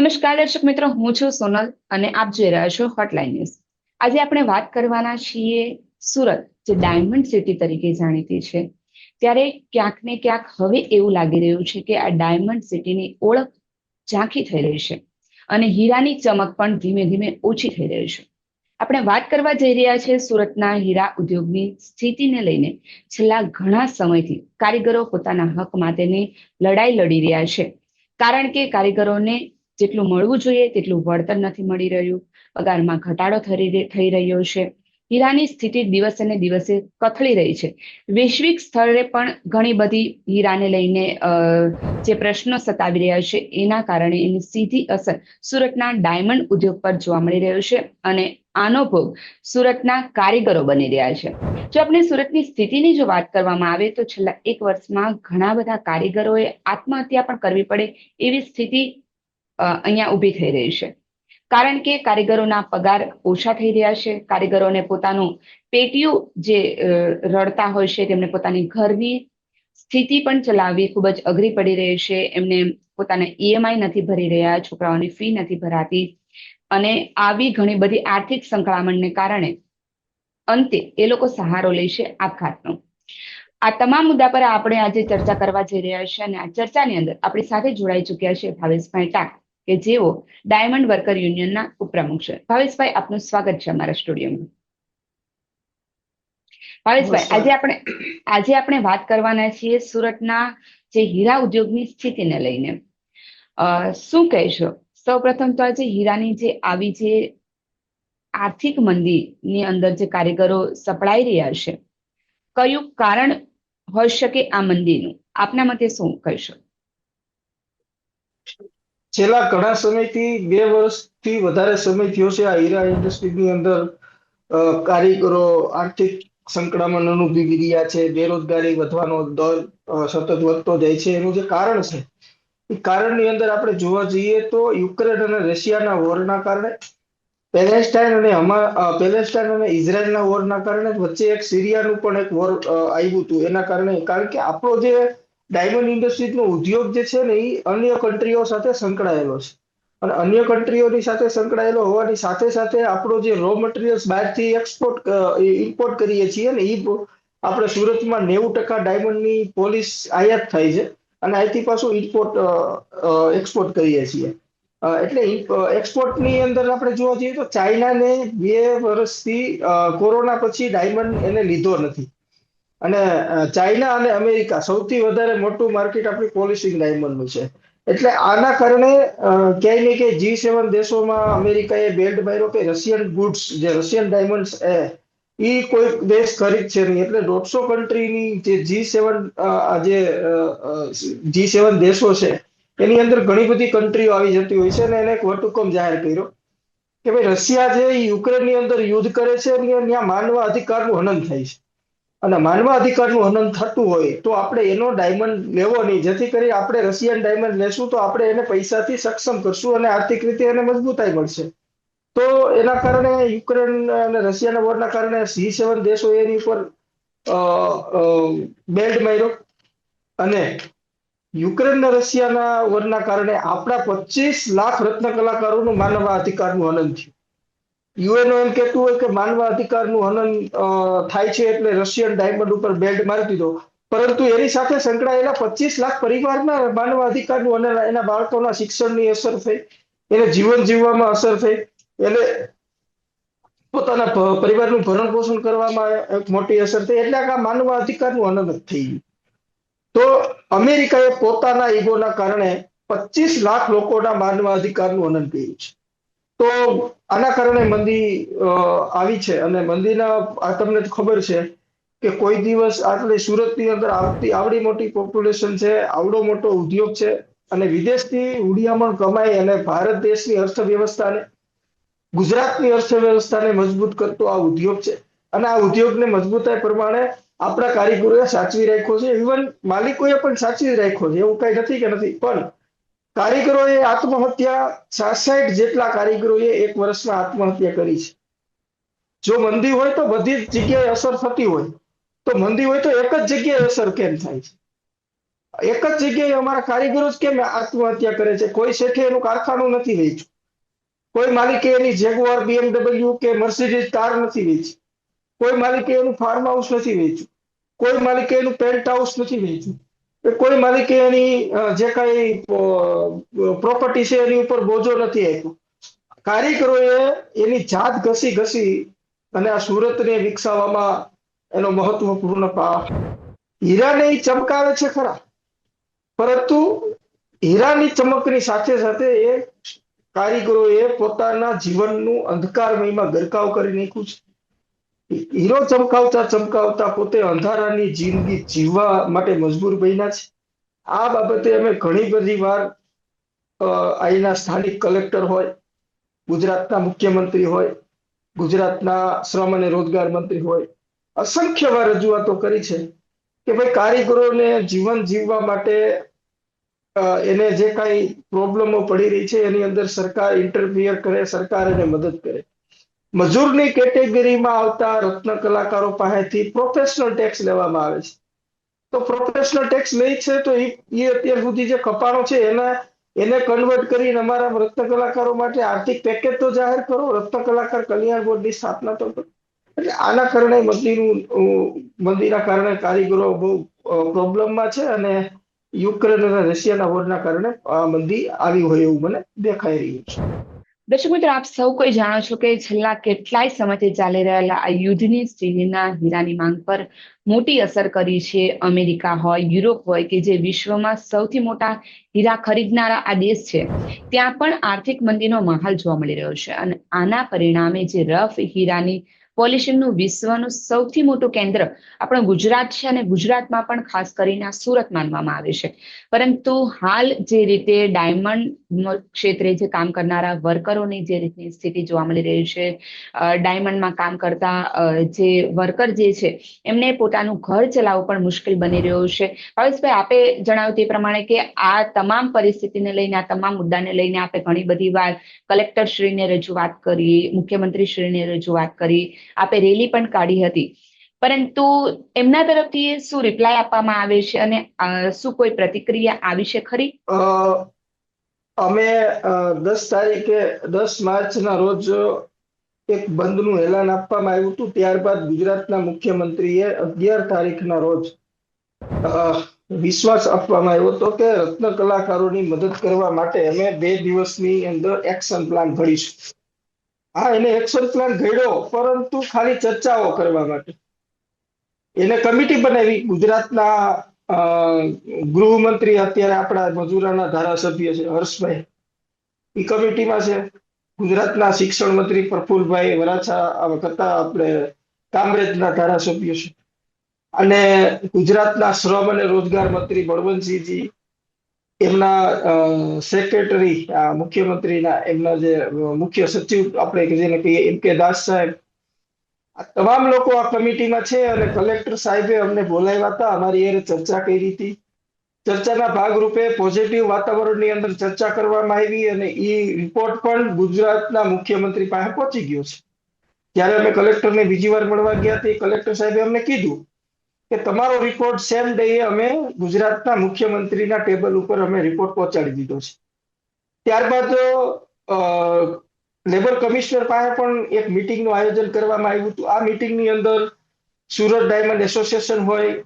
નમસ્કાર દર્શક મિત્રો, હું છું સોનલ અને આપ જોઈ રહ્યા છો હોટલાઇન ન્યૂઝ. આજે આપણે વાત કરવાના છીએ સુરત, જે ડાયમંડ સિટી તરીકે જાણીતી છે. ત્યારે ક્યાંક ને ક્યાંક હવે એવું લાગી રહ્યું છે કે આ ડાયમંડ સિટીની ઓળખ ઝાંખી થઈ રહી છે અને હીરાની ચમક પણ ધીમે ધીમે ઓછી થઈ રહી છે. આપણે વાત કરવા જઈ રહ્યા છીએ સુરતના હીરા ઉદ્યોગની સ્થિતિને લઈને. છેલ્લા ઘણા સમયથી કારીગરો પોતાના હક માટેની લડાઈ લડી રહ્યા છે, કારણ કે કારીગરોને જેટલું મળવું જોઈએ તેટલું વળતર નથી મળી રહ્યું, પગારમાં ઘટાડો થઈ રહ્યો છે. હીરાની સ્થિતિ દિવસે ને દિવસે કથળી રહી છે. વૈશ્વિક સ્તરે પણ ઘણી બધી હીરાને લઈને જે પ્રશ્નો સતાવી રહ્યા છે, એના કારણે એની સીધી અસર સુરતના ડાયમંડ ઉદ્યોગ પર જોવા મળી રહ્યો છે અને આનો ભોગ સુરતના કારીગરો બની રહ્યા છે. જો આપણે સુરતની સ્થિતિની જો વાત કરવામાં આવે તો છેલ્લા એક વર્ષમાં ઘણા બધા કારીગરોએ આત્મહત્યા પણ કરવી પડે એવી સ્થિતિ અહીંયા ઊભી થઈ રહી છે, કારણ કે કારીગરોના પગાર ઓછા થઈ રહ્યા છે. કારીગરોને પોતાનું પેટીયું જે રડતા હોય છે, તેમને પોતાની ઘરની સ્થિતિ પણ ચલાવવી ખૂબ જ અઘરી પડી રહી છે. એમને પોતાના ઈએમઆઈ નથી ભરી રહ્યા, છોકરાઓની ફી નથી ભરાતી અને આવી ઘણી બધી આર્થિક સંકળામણને કારણે અંતે એ લોકો સહારો લે છે આપઘાતનો. આ તમામ મુદ્દા પર આપણે આજે ચર્ચા કરવા જઈ રહ્યા છીએ અને આ ચર્ચાની અંદર આપણી સાથે જોડાઈ ચુક્યા છે ભાવેશભાઈ ટાક, કે જેઓ ડાયમંડ વર્કર યુનિયનના ઉપપ્રમુખ છે. ભાવેશભાઈ, આપનું સ્વાગત છે અમારા સ્ટુડિયોમાં. ભાવેશભાઈ, આજે આપણે વાત કરવાના છીએ સુરતના જે હીરા ઉદ્યોગની સ્થિતિને લઈને. શું કહેશો? સૌપ્રથમ તો આજે હીરાની જે આવી જે આર્થિક મંદીની અંદર જે કારીગરો સપડાઈ રહ્યા છે, કયું કારણ હોઈ શકે આ મંદીનું? આપના મતે શું કહેશો? છેલ્લા ઘણા સમયથી 2 વર્ષથી વધારે સમય થયો છે આ હીરા ઇન્ડસ્ટ્રીની અંદર કારીગરો આર્થિક સંકળામણ અનુભવી રહ્યા છે. બેરોજગારી વધવાનો દર સતત વધતો જાય છે. એનું જે કારણ છે, એ કારણની અંદર આપણે જોવા જઈએ તો યુક્રેન અને રશિયાના વોરના કારણે, પેલેસ્ટાઇન અને ઇઝરાયલના વોરના કારણે, વચ્ચે એક સિરિયાનું પણ એક વોર આવ્યું હતું. એના કારણે, કારણ કે આપણો જે ડાયમંડ ઇન્ડસ્ટ્રીઝનો ઉદ્યોગ જે છે ને, એ અન્ય કન્ટ્રીઓ સાથે સંકળાયેલો છે. અને અન્ય કન્ટ્રીઓની સાથે સંકળાયેલો હોવાની સાથે સાથે આપણો જે રો મટીરિયલ્સ બહારથી ઇમ્પોર્ટ કરીએ છીએ ને, એ આપણે સુરતમાં 90% ડાયમંડની પોલિશ આયાત થાય છે અને અહીંથી પાછું એક્સપોર્ટ કરીએ છીએ. એટલે એક્સપોર્ટની અંદર આપણે જોવા જઈએ તો ચાઇનાને 2 વર્ષથી કોરોના પછી ડાયમંડ એને લીધો નથી. અને ચાઇના અને અમેરિકા સૌથી વધારે મોટું માર્કેટ આપણી પોલિશિંગ ડાયમંડનું છે. એટલે આના કારણે ક્યાંય ને ક્યાંય G7 દેશોમાં અમેરિકાએ બેલ્ટ માર્યો કે રશિયન ગુડ્સ, જે રશિયન ડાયમંડ્સ એ કોઈ દેશ ખરીદ છે નહીં. એટલે 150 કન્ટ્રીની જે G7 દેશો છે, એની અંદર ઘણી બધી કન્ટ્રીઓ આવી જતી હોય છે અને એને એક વટહુકમ જાહેર કર્યો કે ભાઈ રશિયા જે યુક્રેનની અંદર યુદ્ધ કરે છે, ત્યાં માનવ અધિકારનું હનન થાય છે અને માનવ અધિકારનું હનન થતું હોય તો આપણે એનો ડાયમંડ લેવો નહીં. જેથી કરી આપણે રશિયન ડાયમંડ લેશું તો આપણે એને પૈસાથી સક્ષમ કરશું અને આર્થિક રીતે એને મજબૂતાઈ મળશે. તો એના કારણે યુક્રેન અને રશિયાના વોરના કારણે G7 દેશો એની ઉપર બેલ્ટ માર્યો અને યુક્રેન અને રશિયાના વોરના કારણે આપણા 25 લાખ રત્ન કલાકારોનું માનવ અધિકારનું હનન થયું. યુએનઓ એમ કહેતું હોય કે માનવ અધિકારનું હનન થાય છે એટલે રશિયન ડાયમંડ ઉપર બેલ્ટ મારી દીધો, પરંતુ એની સાથે સંકળાયેલા 25 લાખ પરિવારના માનવ અધિકારનું હનન, એના બાળકોના શિક્ષણની અસર થઈ, એને જીવન જીવવામાં અસર થઈ, એને પોતાના પરિવારનું ભરણ પોષણ કરવામાં એક મોટી અસર થઈ. એટલે આ માનવ અધિકારનું હનન જ થઈ ગયું. તો અમેરિકાએ પોતાના ઈગોના કારણે 25 લાખ લોકોના માનવ અધિકારનું હનન કર્યું છે. તો આના કારણે મંદી આવી છે અને મંદીના તમને ખબર છે કે કોઈ દિવસ આટલી સુરતની અંદર આવડી મોટી પોપ્યુલેશન છે, આવડો મોટો ઉદ્યોગ છે અને વિદેશથી હુંડિયામણ કમાઈ અને ભારત દેશની અર્થવ્યવસ્થાને, ગુજરાતની અર્થવ્યવસ્થાને મજબૂત કરતો આ ઉદ્યોગ છે. અને આ ઉદ્યોગને મજબૂતાઈ પ્રમાણે આપણા કારીગરોએ સાચવી રાખ્યો છે. ઇવન માલિકોએ પણ સાચવી રાખ્યો છે, એવું કઈ નથી કે નથી. પણ કારીગરોએ આત્મહત્યા 66 જેટલા કારીગરોએ 1 વર્ષમાં આત્મહત્યા કરી છે. જો મંદી હોય તો બધી જ જગ્યાએ અસર થતી હોય, તો મંદી હોય તો એક જ જગ્યાએ અસર કેમ થાય છે? એક જ જગ્યાએ અમારા કારીગરો જ કેમ આત્મહત્યા કરે છે? કોઈ શેઠે એનું કારખાનું નથી વેચ્યું, કોઈ માલિકે એની જેગુઆર BMW કે મર્સિડીઝ કાર નથી વેચી, કોઈ માલિકે એનું ફાર્મ હાઉસ નથી વેચ્યું, કોઈ માલિકે એનું પેન્ટ હાઉસ નથી વેચ્યું, કે કોઈ માલિકે એની જે કઈ પ્રોપર્ટી છે એની ઉપર બોજો નથી આપ્યો. કારીગરોએ એની જાત ઘસી ઘસી અને આ સુરતને વિકસાવવામાં એનો મહત્વપૂર્ણ હીરાને ઈ ચમકાવે છે ખરા, પરંતુ હીરાની ચમકની સાથે સાથે એ કારીગરોએ પોતાના જીવનનું અંધકારમયમાં ગરકાવ કરી નાખ્યું છે. હીરો ચમકાવતા ચમકાવતા પોતે અંધારાની જિંદગી જીવવા માટે મજબૂર બન્યા છે. આ બાબતે અમે ઘણી બધી વાર અહીંના સ્થાનિક કલેક્ટર હોય, ગુજરાતના મુખ્યમંત્રી હોય, ગુજરાતના શ્રમ અને રોજગાર મંત્રી હોય, અસંખ્ય વાર રજૂઆતો કરી છે કે ભાઈ કારીગરોને જીવન જીવવા માટે એને જે કઈ પ્રોબ્લેમો પડી રહી છે એની અંદર સરકાર ઇન્ટરફિયર કરે, સરકાર એને મદદ કરે. મજૂરની કેટેગરીમાં આવતા રત્ન કલાકારો પાસેથી પ્રોફેશનલ ટેક્સ લેવામાં આવે છે. તો પ્રોફેશનલ ટેક્સ લે છે તો એ અત્યાર સુધી જે કપાણો છે એને કન્વર્ટ કરીને અમારા રત્ન કલાકારો માટે આર્થિક પેકેજ તો જાહેર કરો, રત્ન કલાકાર કલ્યાણ બોર્ડની સ્થાપના તો કરો. એટલે આના કારણે મંદીના કારણે કારીગરો બહુ પ્રોબ્લેમમાં છે અને યુક્રેન અને રશિયાના વોરના કારણે આ મંદી આવી હોય એવું મને દેખાઈ રહ્યું છે. દર્શક મિત્રો, આપ સૌ કોઈ જાણો છો કે છેલ્લા કેટલાય સમયથી ચાલી રહેલા આ યુદ્ધની સ્ટીલના હીરાની માંગ પર મોટી અસર કરી છે. અમેરિકા હોય, યુરોપ હોય, કે જે વિશ્વમાં સૌથી મોટા હીરા ખરીદનારા આ દેશ છે, ત્યાં પણ આર્થિક મંદીનો માહોલ જોવા મળી રહ્યો છે. અને આના પરિણામે જે રફ હીરાની પોલિશિંગનું વિશ્વનું સૌથી મોટું કેન્દ્ર આપણું ગુજરાત છે અને ગુજરાતમાં પણ ખાસ કરીને સુરત માનવામાં આવે છે. પરંતુ હાલ જે રીતે ડાયમંડ ક્ષેત્રે જે કામ કરનારા વર્કરોની જે રીતની સ્થિતિ જોવા મળી રહી છે, ડાયમંડમાં કામ કરતા જે વર્કર જે છે એમને પોતાનું ઘર ચલાવવું પણ મુશ્કેલ બની રહ્યું છે. ભાવેશભાઈ, આપે જણાવ્યું તે પ્રમાણે કે આ તમામ પરિસ્થિતિને લઈને, આ તમામ મુદ્દાને લઈને આપે ઘણી બધી વાર કલેક્ટર શ્રીને રજૂઆત કરી, મુખ્યમંત્રી શ્રીને રજૂઆત કરી, આપે રેલી પણ કાઢી હતી. પરંતુ એમના તરફથી શું રિપ્લાય આપવામાં આવે છે અને શું કોઈ પ્રતિક્રિયા આવી છે ખરી? અમે 10 માર્ચના રોજ એક બંધનું એલાન આપવામાં આવ્યું હતું. ત્યારબાદ ગુજરાતના મુખ્યમંત્રીએ 11 તારીખના રોજ વિશ્વાસ આપવામાં આવ્યો હતો કે રત્ન કલાકારોની મદદ કરવા માટે અમે 2 દિવસની અંદર એક્શન પ્લાન ઘડીશું. હા, એને એક્શન પ્લાન ઘડ્યો, પરંતુ ખાલી ચર્ચાઓ કરવા માટે. એને કમિટી બનાવી. ગુજરાતના ગૃહમંત્રી અત્યારે આપણા મજૂરાના ધારાસભ્ય છે હર્ષભાઈ, એ કમિટીમાં છે. ગુજરાતના શિક્ષણ મંત્રી પ્રફુલભાઈ વરાછા આ વખત આપણે કામરેજના ધારાસભ્ય છે. અને ગુજરાતના શ્રમ અને રોજગાર મંત્રી બળવંતસિંહજી, એમના સેક્રેટરી મુખ્યમંત્રીના એમના જે મુખ્ય સચિવ આપણે જેને કહીએ M.K. દાસ સાહેબ, આ તમામ લોકો આ કમિટીમાં છે. અને કલેક્ટર સાહેબે અમને બોલાવ્યા હતા, અમારી એ ચર્ચા કરી હતી. ચર્ચાના ભાગરૂપે પોઝિટિવ વાતાવરણની અંદર ચર્ચા કરવામાં આવી અને એ રિપોર્ટ પણ ગુજરાતના મુખ્યમંત્રી પાસે પહોંચી ગયો છે. જ્યારે અમે કલેક્ટરને બીજી વાર મળવા ગયા હતા, કલેક્ટર સાહેબે અમને કીધું કે તમારો રિપોર્ટ સેમ ડે અમે ગુજરાતના મુખ્યમંત્રીના ટેબલ ઉપર અમે રિપોર્ટ પહોંચાડી દીધો છે. ત્યારબાદ લેબર કમિશનર પાસે પણ એક મીટિંગનું આયોજન કરવામાં આવ્યું હતું. આ મીટિંગની અંદર સુરત ડાયમંડ એસોસિએશન હોય,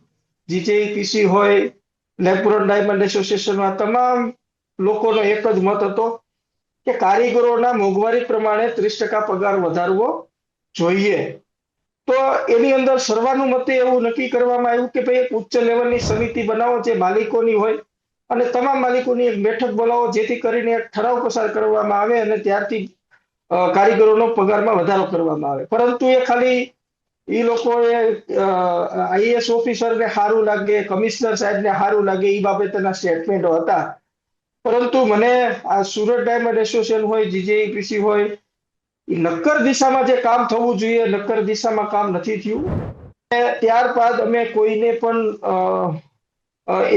GJEPC હોય, લેબ્રોન ડાયમંડ એસોસિએશનના તમામ લોકોનો એક જ મત હતો કે કારીગરોના મોંઘવારી પ્રમાણે 30% પગાર વધારવો જોઈએ. તો એની અંદર સર્વાનુમતે એવું નક્કી કરવામાં આવ્યું કે ભાઈ એક ઉચ્ચ લેવલની સમિતિ બનાવો જે માલિકોની હોય અને તમામ માલિકોની એક બેઠક બોલાવો, જેથી કરીને એક ઠરાવ પસાર કરવામાં આવે અને ત્યારથી કારીગરોનો પગારમાં વધારો કરવામાં આવે. પરંતુ એ ખાલી એ લોકોએ IAS ઓફિસરને સારું લાગે, કમિશનર સાહેબને સારું લાગે એ બાબતના સ્ટેટમેન્ટો હતા. પરંતુ મને આ સુરત ડાયમંડ એસોસિએશન હોય, GJEPC હોય, નક્કર દિશામાં જે કામ થવું જોઈએ નક્કર દિશામાં કામ નથી થયું. ત્યારબાદ અમે કોઈને પણ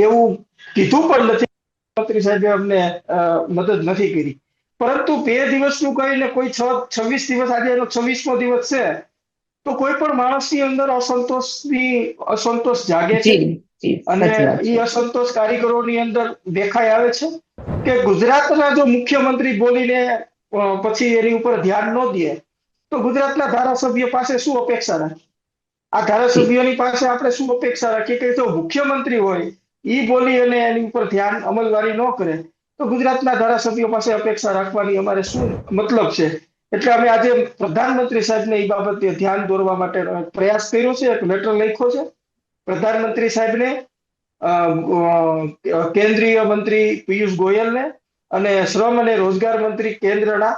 એવું કીધું પણ નથી, મંત્રી સાહેબે અમને મદદ નથી કરી. પરંતુ 2 દિવસનું કહીને કોઈ 26 દિવસ, આજે એનો 26મો દિવસ છે, તો કોઈ પણ માણસની અંદર અસંતોષ જાગે છે. જી, અને સાચી વાત એ છે. અસંતોષ કારીગરોની અંદર દેખાઈ આવે છે કે ગુજરાતના જો મુખ્યમંત્રી બોલીને પછી એની ઉપર ધ્યાન ન દે તો ગુજરાતના ધારાસભ્ય પાસે શું અપેક્ષા રાખે? આ જી, ધારાસભ્યોની પાસે આપણે શું અપેક્ષા રાખીએ કે જો મુખ્યમંત્રી હોય ઈ બોલી અને એની ઉપર ધ્યાન અમલવારી ન કરે તો ગુજરાતના ધારાસભ્યો પાસે અપેક્ષા રાખવાની અમારે શું મતલબ છે? એટલે અમે આજે પ્રધાનમંત્રી સાહેબને એ બાબતે ધ્યાન દોરવા માટે પ્રયાસ કર્યો છે, એક લેટર લખ્યો છે પ્રધાનમંત્રી સાહેબને, કેન્દ્રીય મંત્રી પિયુષ ગોયલને અને શ્રમ અને રોજગાર મંત્રી કેન્દ્રના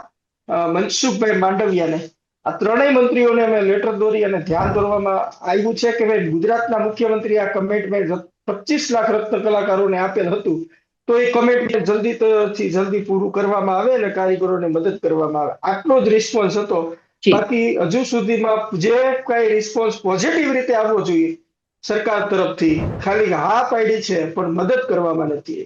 મનસુખભાઈ માંડવિયાને. આ ત્રણેય મંત્રીઓને અમે લેટર દોરી અને ધ્યાન દોરવામાં આવ્યું છે કે ભાઈ ગુજરાતના મુખ્યમંત્રી આ કમિટમેન્ટ 25 લાખ રત્ન કલાકારોને આપેલ હતું તો એ કમિટમેન્ટ જલ્દી જલ્દી પૂરું કરવામાં આવે અને કારીગરોને મદદ કરવામાં આવે. આટલો જ રિસ્પોન્સ હતો. જી. બાકી હજુ સુધીમાં જે કઈ રિસ્પોન્સ પોઝિટિવ રીતે આવવો જોઈએ સરકાર તરફથી ખાલી હા પાડી છે પણ મદદ કરવામાં નથી.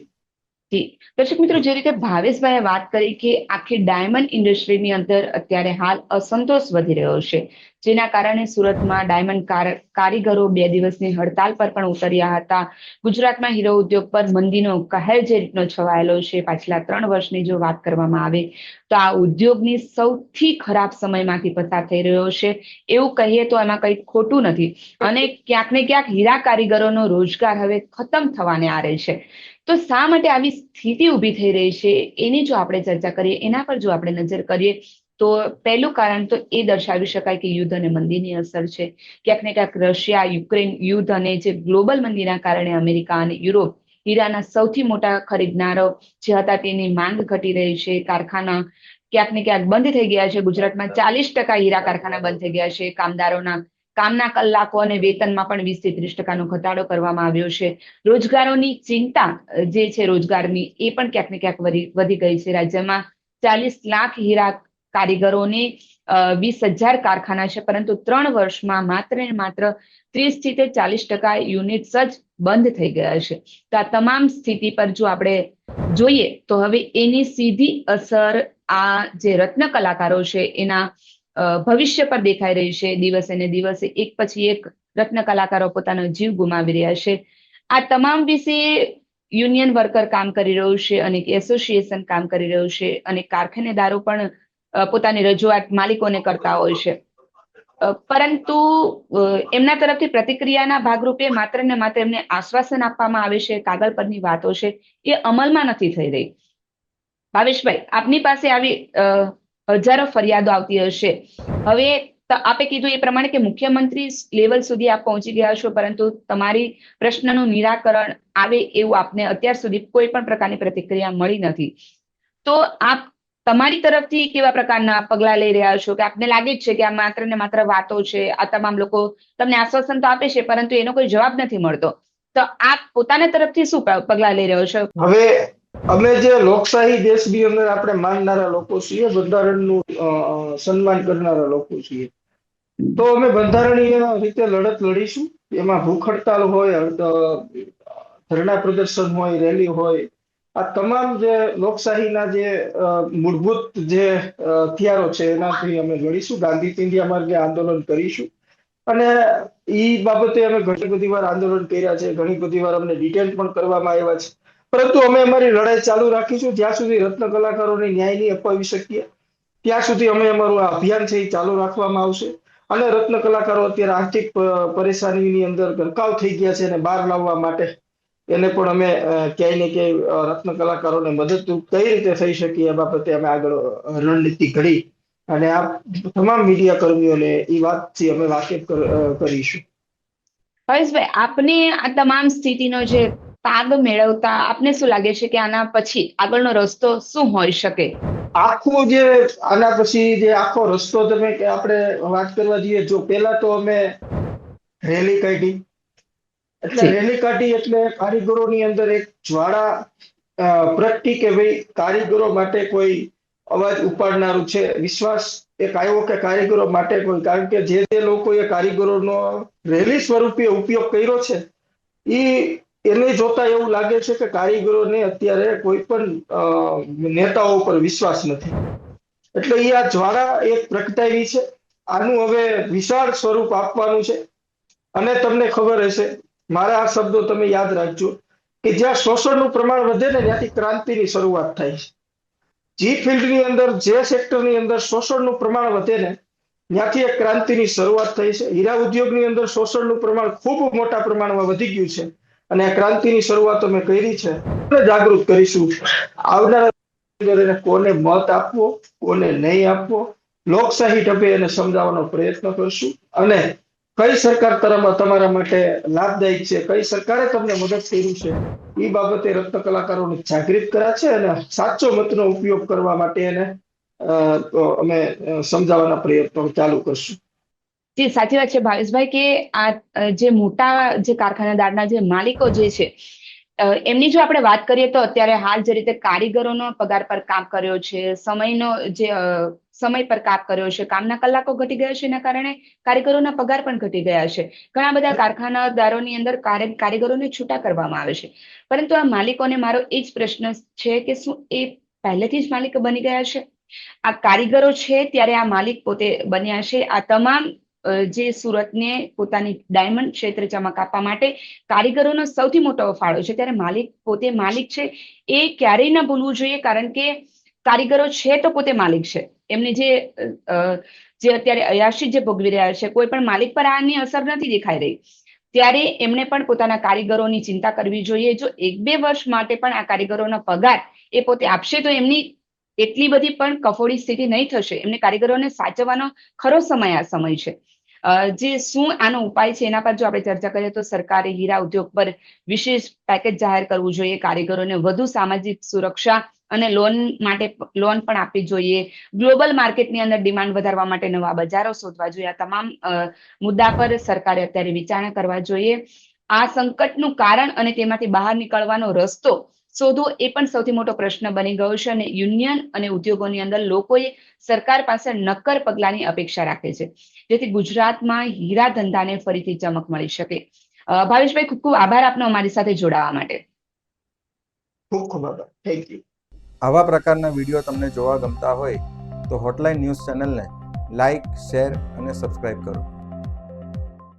જી, દર્શક મિત્રો, જે રીતે ભાવેશભાઈએ વાત કરી કે આખી ડાયમંડ ઇન્ડસ્ટ્રીની અંદર અત્યારે હાલ અસંતોષ વધી રહ્યો છે, જેના કારણે સુરતમાં ડાયમંડ કારીગરો 2 દિવસની હડતાલ પર પણ ઉતર્યા હતા. ગુજરાતમાં હીરો ઉદ્યોગ પર મંદીનો કહેર જે રીતનો છવાયેલો છે પાછલા 3 વર્ષની જો વાત કરવામાં આવે તો આ ઉદ્યોગની સૌથી ખરાબ સમયમાંથી પસાર થઈ રહ્યો છે એવું કહીએ તો એમાં કંઈ ખોટું નથી. અને ક્યાંક ને ક્યાંક હીરા કારીગરોનો રોજગાર હવે ખતમ થવાને આરે છે. તો શા માટે આવી સ્થિતિ ઊભી થઈ રહી છે એની જો આપણે ચર્ચા કરીએ, એના પર જો આપણે નજર કરીએ તો પહેલું કારણ તો એ દર્શાવી શકાય કે યુદ્ધ અને મંદીની અસર છે. ક્યાંક ને ક્યાંક રશિયા યુક્રેન યુદ્ધ અને જે ગ્લોબલ મંદીના કારણે અમેરિકા અને યુરોપ હીરાના સૌથી મોટા ખરીદનારો જે હતા તેની માંગ ઘટી રહી છે. કારખાના ક્યાંક ને ક્યાંક બંધ થઈ ગયા છે. ગુજરાતમાં 40% હીરા કારખાના બંધ થઈ ગયા છે. કામના કલાકો અને વેતનમાં પણ 20 થી 30% ઘટાડો કરવામાં આવ્યો છે. રોજગારોની ચિંતા જે છે રોજગારની એ પણ ક્યાંક ને ક્યાંક વધી ગઈ છે. રાજ્યમાં 40 લાખ હીરા કારીગરોને 20,000 કારખાના છે, પરંતુ 3 વર્ષમાં માત્ર ને માત્ર 30 થી 40% યુનિટ્સ જ બંધ થઈ ગયા છે. તો આ તમામ સ્થિતિ પર જો આપણે જોઈએ તો હવે એની સીધી અસર આ જે રત્ન કલાકારો છે એના ભવિષ્ય પર દેખાઈ રહી છે. દિવસે ને દિવસે એક પછી એક રત્ન કલાકારો પોતાનો જીવ ગુમાવી રહ્યા છે. આ તમામ વિશે યુનિયન વર્કર કામ કરી રહ્યું છે, અનેક એસોસિએશન કામ કરી રહ્યું છે, અને કારખાનેદારો પણ પોતાની રજૂઆત માલિકોને કરતા હોય છે. પરંતુ એમના તરફથી પ્રતિક્રિયાના ભાગરૂપે માત્ર ને માત્ર એમને આશ્વાસન આપવામાં આવે છે, કાગળ પરની વાતો છે એ અમલમાં નથી થઈ રહી. ભાવેશભાઈ, આપની પાસે આવી હજારો ફરિયાદો આવતી હશે. હવે આપે કીધું એ પ્રમાણે કે મુખ્યમંત્રી લેવલ સુધી આપ પહોંચી ગયા છો, પરંતુ તમારી પ્રશ્નનું નિરાકરણ આવે એવું આપને અત્યાર સુધી કોઈ પણ પ્રકારની પ્રતિક્રિયા મળી નથી. તો આપ તમારી તરફથી કેવા પ્રકારના પગલા લઈ રહ્યા છો કે આપને લાગે જ છે કે આ માત્ર ને માત્ર વાતો છે, આ તમામ લોકો તમને આશ્વાસન તો આપે છે પરંતુ એનો કોઈ જવાબ નથી મળતો, તો આપ પોતાના તરફથી શું પગલા લઈ રહ્યો છો? હવે અમે જે લોકશાહી દેશની અંદર આપણે માનનારા લોકો છીએ, બંધારણનું સન્માન કરનારા લોકો છીએ, તો અમે બંધારણીય રીતે લડત લડીશું. એમાં ભૂખ હડતાલ હોય, ધરણા પ્રદર્શન હોય, રેલી હોય, આ તમામ જે લોકશાહીના જે મૂળભૂત જે હથિયારો છે એનાથી અમે લડીશું. ગાંધી ચિંધ્યા માર્ગે આંદોલન કરીશું. અને એ બાબતે અમે ઘણી બધી વાર આંદોલન કર્યા છે, ઘણી બધી વાર અમને ડિટેન પણ કરવામાં આવ્યા છે, પરંતુ અમે અમારી લડાઈ ચાલુ રાખીશું. જ્યાં સુધી રત્ન કલાકારોને ન્યાય નહીં અપાવી શકીએ ત્યાં સુધી અમે અમારું આ અભિયાન છે એ ચાલુ રાખવામાં આવશે. અને રત્ન કલાકારો અત્યારે આર્થિક પરેશાનીની અંદર ગરકાવ થઈ ગયા છે, અને બહાર લાવવા માટે એને પણ અમે ક્યાંય ને ક્યાંય રત્ન કલાકારોને મદદરૂપ કઈ રીતે થઈ શકે એ બાબતે અમે આગળ રણનીતિ ઘડી અને આ તમામ મીડિયા કર્મીઓને એ વાતથી અમે વાકેફ કરીશું. હરેશભાઈ, આપને આ તમામ સ્થિતિનો જે તાગ મેળવતા આપને શું લાગે છે કે આના પછી આગળનો રસ્તો શું હોઈ શકે? આખો જે આના પછી જે આખો રસ્તો તમે આપણે વાત કરવા જઈએ, જો પહેલા તો અમે રેલી કાઢી, એટલે કારીગરોની અંદર એક જ્વાળા પ્રગટી કે ભાઈ કારીગરો માટે કોઈ અવાજ ઉપાડનારું છે. વિશ્વાસ એક આવ્યો કે કારીગરો માટે કોઈ, કારણ કે જે લોકોએ કારીગરોનો રેલી સ્વરૂપે ઉપયોગ કર્યો છે એને જોતા એવું લાગે છે કે કારીગરોને અત્યારે કોઈ પણ નેતાઓ પર વિશ્વાસ નથી. એટલે આ જ્વાળા એક પ્રગટાવી છે. આનું હવે વિશાળ સ્વરૂપ આપવાનું છે. અને તમને ખબર હશે મારા આ શબ્દો તમે યાદ રાખજો કે જ્યાં શોષણનું પ્રમાણ વધે ને ત્યાંથી ક્રાંતિની શરૂઆત થાય છે. જે ફિલ્ડની અંદર, જે સેક્ટરની અંદર શોષણનું પ્રમાણ વધે ને ત્યાંથી એક ક્રાંતિની શરૂઆત થઈ છે. હીરા ઉદ્યોગની અંદર શોષણનું પ્રમાણ ખૂબ મોટા પ્રમાણમાં વધી ગયું છે અને આ ક્રાંતિની શરૂઆત અમે કરી છે. જાગૃત કરીશું. આવનારા કોને મત આપવો, કોને નહીં આપવો, લોકશાહી ઢબે એને સમજાવવાનો પ્રયત્ન કરશું અને કઈ સરકાર તમારા માટે લાભદાયક છે, કઈ સરકારે તમને મદદ કરી છે, એ બાબતે રત્ન કલાકારોને જાગૃત કર્યા છે અને સાચો મતનો ઉપયોગ કરવા માટે એને અમે સમજાવવાના પ્રયત્નો ચાલુ કરશું. જી, સાચી વાત છે ભાવેશભાઈ કે આ જે મોટા જે કારખાનાદારના જે માલિકો જે છે એમની જો આપણે વાત કરીએ તો અત્યારે હાલ જે રીતે કારીગરોનો પગાર પર કામ કર્યો છે, સમય પર કાપ કર્યો છે, કામના કલાકો ઘટી ગયા છે, એના કારણે કારીગરોના પગાર પણ ઘટી ગયા છે. ઘણા બધા કારખાનાદારોની અંદર કારીગરોને છૂટા કરવામાં આવે છે. પરંતુ આ માલિકોને મારો એ જ પ્રશ્ન છે કે શું એ પહેલેથી જ માલિક બની ગયા છે? આ કારીગરો છે ત્યારે આ માલિક પોતે બન્યા છે. આ તમામ જે સુરતને પોતાની ડાયમંડ ક્ષેત્ર ચમક આપવા માટે કારીગરોનો સૌથી મોટો ફાળો છે. ત્યારે માલિક પોતે માલિક છે એ ક્યારેય ન ભૂલવું જોઈએ, કારણ કે કારીગરો છે તો પોતે માલિક છે. એમને જે અત્યારે અયાશી જે ભોગવી રહ્યા છે, કોઈ પણ માલિક પર આની અસર નથી દેખાઈ રહી, ત્યારે એમણે પણ પોતાના કારીગરોની ચિંતા કરવી જોઈએ. જો 1-2 વર્ષ માટે પણ આ કારીગરોનો પગાર એ પોતે આપશે તો એમની એટલી બધી પણ કફોડી સ્થિતિ નહીં થશે. એમને કારીગરોને સાચવવાનો ખરો સમય આ સમય છે. જે શું આનો ઉપાય છે એના પર જો આપણે ચર્ચા કરીએ તો સરકારે હીરા ઉદ્યોગ પર વિશેષ પેકેજ જાહેર કરવું જોઈએ, કારીગરોને વધુ સામાજિક સુરક્ષા અને લોન પણ આપવી જોઈએ, ગ્લોબલ માર્કેટની અંદર ડિમાન્ડ વધારવા માટે નવા બજારો શોધવા જોઈએ. આ તમામ મુદ્દા પર સરકારે અત્યારે વિચારણા કરવા જોઈએ. આ સંકટનું કારણ અને તેમાંથી બહાર નીકળવાનો રસ્તો શોધવો એ પણ સૌથી મોટો પ્રશ્ન બની ગયો છે અને યુનિયન અને ઉદ્યોગોની અંદર લોકોએ સરકાર પાસે નક્કર પગલાંની અપેક્ષા રાખે છે, જેથી ગુજરાતમાં હીરા ધંધાને ફરીથી ચમક મળી શકે. ભાવેશભાઈ, ખૂબ ખૂબ આભાર આપનો અમારી સાથે જોડાવા માટે. ખૂબ ખૂબ આભાર. Thank you. આવા પ્રકારના વિડીયો તમને જોવા ગમતા હોય તો હોટલાઇન ન્યૂઝ ચેનલને લાઇક, શેર અને સબસ્ક્રાઇબ કરો.